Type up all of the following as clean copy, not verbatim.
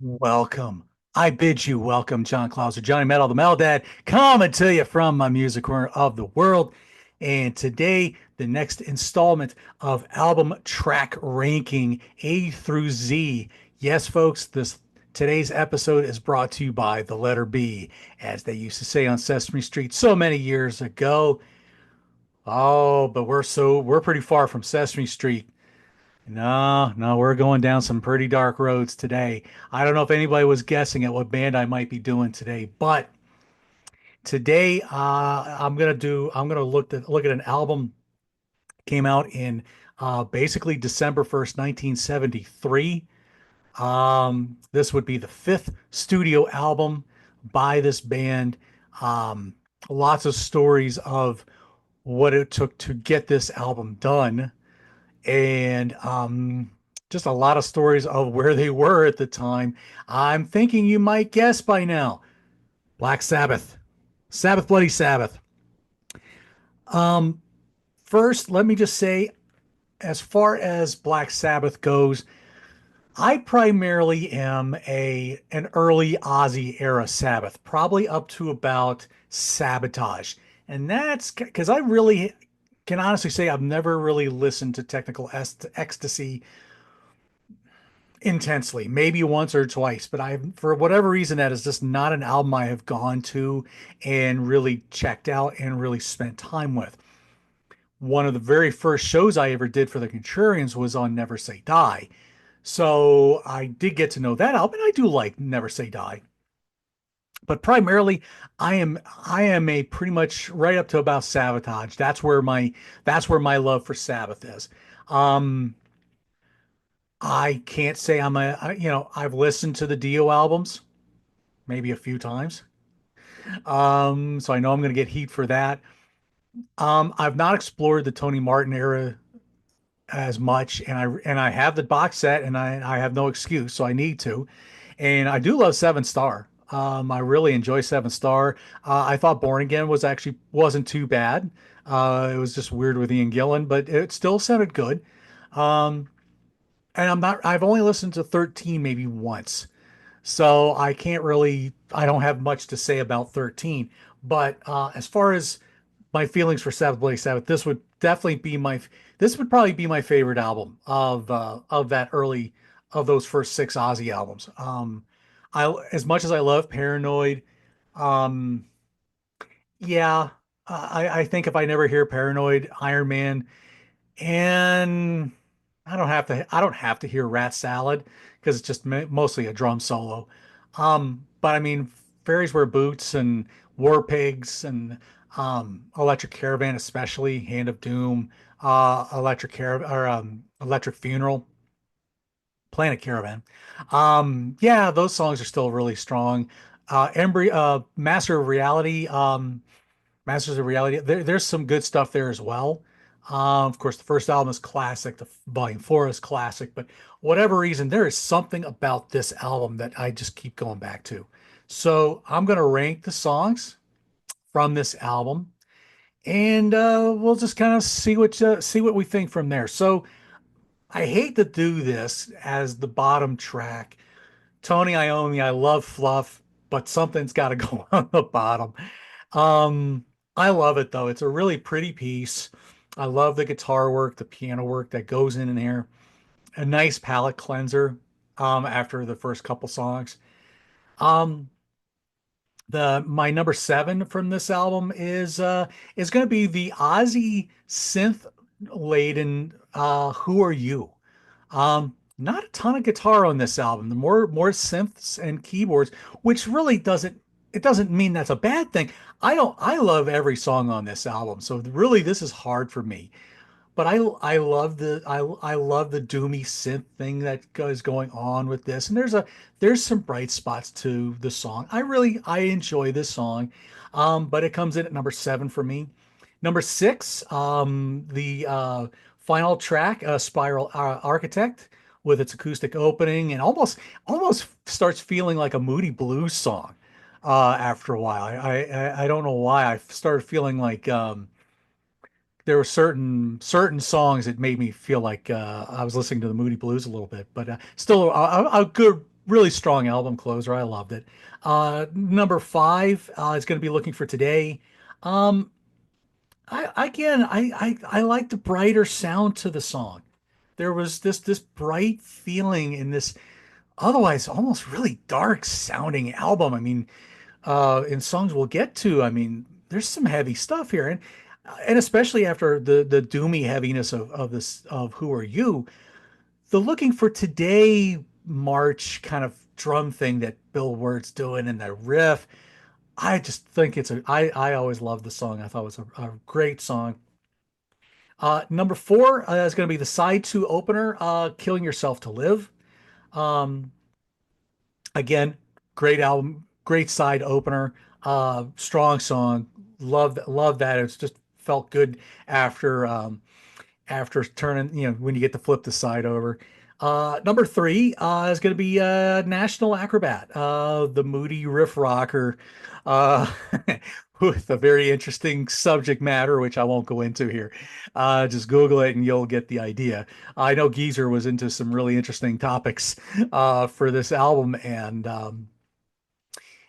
Welcome. I bid you welcome, John Clauser, Johnny Metal, the Metal Dad, coming to you from my music corner of the world. And today, the next installment of album track ranking A through Z. Yes, folks, this today's episode is brought to you by the letter B, as they used to say on Sesame Street so many years ago. Oh, but we're pretty far from Sesame Street. No, no, we're going down some pretty dark roads today. I don't know if anybody was guessing at what band I might be doing today, but today I'm gonna look at an album came out in basically December 1st, 1973. This would be the fifth studio album by this band. Um, Lots of stories of what it took to get this album done and just a lot of stories of where they were at the time. I'm thinking you might guess by now. Black Sabbath, Sabbath Bloody Sabbath. Um, First, let me just say, as far as Black Sabbath goes, I primarily am a an early Ozzy era Sabbath, probably up to about Sabotage. And that's because I really can honestly say I've never really listened to Technical Ecstasy intensely, maybe once or twice, but I, for whatever reason, that is just not an album I have gone to and really checked out and really spent time with. One of the very first shows I ever did for the Contrarians was on Never Say Die. So I did get to know that album, and I do like Never Say Die. But primarily, I am a pretty much right up to about Sabotage. That's where my love for Sabbath is. Um, I can't say I've listened to the Dio albums maybe a few times. So I know I'm going to get heat for that. I've not explored the Tony Martin era as much, and I have the box set, and I have no excuse, so I need to. And I do love Seven Star. I really enjoy Seven Star. I thought Born Again wasn't too bad. It was just weird with Ian Gillan, but it still sounded good. Um, and I've only listened to 13 maybe once. So I don't have much to say about 13. But as far as my feelings for Sabbath Bloody Sabbath, this would probably be my favorite album of that early, of those first six Ozzy albums. As much as I love Paranoid, um, yeah, I think if I never hear Paranoid, Iron Man, and I don't have to hear Rat Salad because it's just mostly a drum solo. But I mean, Fairies Wear Boots and War Pigs and Electric Caravan, especially Hand of Doom, Electric Funeral, Planet Caravan. Yeah, those songs are still really strong. Master of Reality, Masters of Reality. There's some good stuff there as well. Of course, the first album is classic. The Volume 4 is classic, but whatever reason, there is something about this album that I just keep going back to. So I'm gonna rank the songs from this album, and we'll just kind of see what we think from there. So I hate to do this as the bottom track. Tony Iommi, I love Fluff, but something's got to go on the bottom. Um, I love it though. It's a really pretty piece. I love the guitar work, the piano work that goes in here. A nice palate cleanser after the first couple songs. Um, the my number seven from this album is going to be the Ozzy synth laden Who Are You? Not a ton of guitar on this album. The more synths and keyboards, which really doesn't mean that's a bad thing. I love every song on this album. So really this is hard for me. But I love the doomy synth thing that goes going on with this. And there's some bright spots to the song. I enjoy this song. But it comes in at number seven for me. Number six, the final track, Spiral Architect, with its acoustic opening and almost starts feeling like a Moody Blues song after a while. I don't know why I started feeling like there were certain songs that made me feel like I was listening to the Moody Blues a little bit, but still a good really strong album closer. I loved it. Number five is going to be Looking for Today. Um, I like the brighter sound to the song. There was this bright feeling in this otherwise almost really dark sounding album. I mean, in songs we'll get to, I mean, there's some heavy stuff here, and especially after the doomy heaviness of this of Who Are You, the Looking for Today march kind of drum thing that Bill Ward's doing and the riff. I just think I always loved the song. I thought it was a great song. Number four is going to be the side two opener, Killing Yourself to Live. Um, Again, great album, great side opener, strong song. Love that. It's just felt good after after turning, when you get to flip the side over. Number three is going to be National Acrobat, the moody riff rocker, uh, with a very interesting subject matter, which I won't go into here. Just Google it and you'll get the idea. I know Geezer was into some really interesting topics for this album, and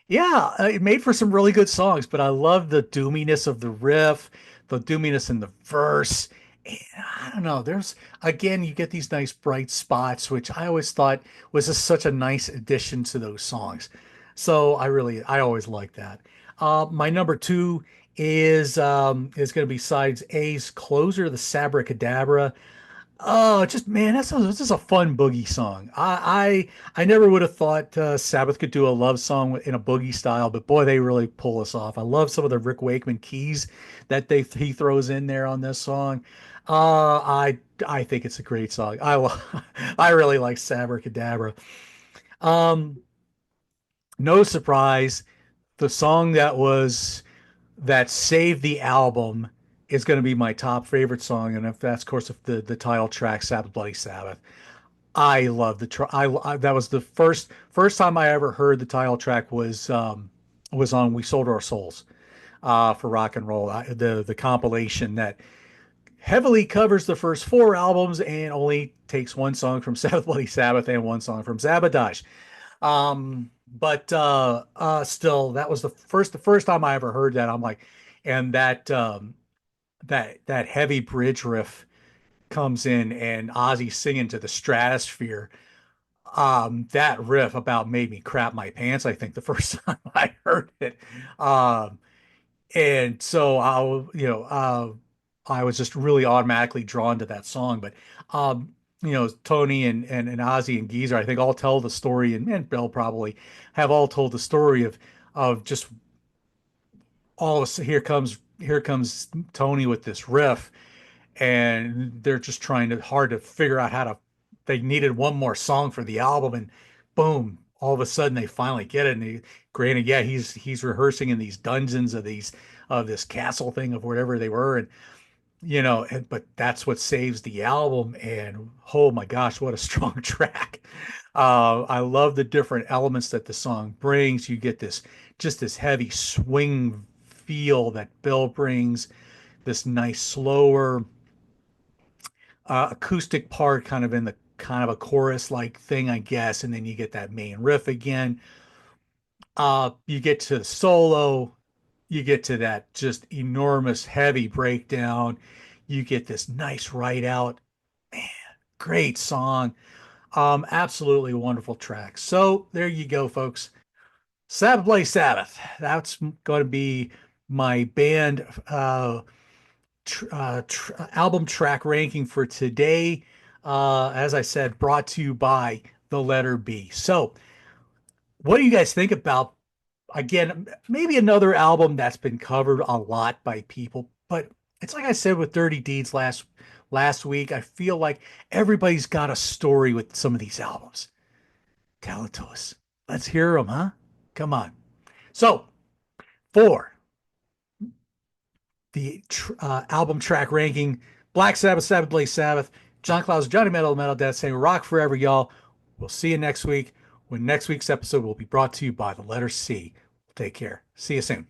yeah, it made for some really good songs, but I love the doominess of the riff, the doominess in the verse. And I don't know, there's again, you get these nice bright spots, which I always thought was just such a nice addition to those songs. So I always like that. My number two is going to be sides A's Closer, the Sabracadabra. Oh, just man, that's just a fun boogie song. I never would have thought Sabbath could do a love song in a boogie style, but boy, they really pull us off. I love some of the Rick Wakeman keys that he throws in there on this song. I think it's a great song. I really like Sabracadabra. Um, no surprise, the song that saved the album is going to be my top favorite song, and if that's, of course, if the title track, Sabbath Bloody Sabbath. I love that was the first time I ever heard the title track was on We Sold Our Souls for rock and roll, the compilation that heavily covers the first four albums and only takes one song from Sabbath Bloody Sabbath and one song from Sabotage. But still, that was the first time I ever heard that. I'm like, and that heavy bridge riff comes in and Ozzy singing to the stratosphere. That riff about made me crap my pants, I think, the first time I heard it. Um, and so I was just really automatically drawn to that song. But Tony and Ozzy and Geezer, I think, all tell the story, and Bill probably have all told the story of just all of here comes Tony with this riff, and they're just trying to hard to figure out how to. They needed one more song for the album, and boom! All of a sudden, they finally get it. And granted, yeah, he's rehearsing in these dungeons of this castle thing of wherever they were, and but that's what saves the album. And oh my gosh, what a strong track! I love the different elements that the song brings. You get this heavy swing feel that Bill brings, this nice slower acoustic part kind of in the kind of a chorus like thing, I guess, and then you get that main riff again. You get to the solo, you get to that just enormous heavy breakdown, you get this nice write out. Man, great song. Absolutely wonderful track. So there you go, folks. Sabbath Bloody Sabbath. That's going to be my band album track ranking for today. As I said, brought to you by the letter B. So, what do you guys think about, again, maybe another album that's been covered a lot by people, but it's like I said with Dirty Deeds last week. I feel like everybody's got a story with some of these albums. Tell it to us. Let's hear them, huh? Come on. So, for the album track ranking, Black Sabbath, Sabbath Bloody Sabbath, John Clouds, Johnny Metal, Metal Death, saying rock forever, y'all. We'll see you next week when next week's episode will be brought to you by the letter C. Take care. See you soon.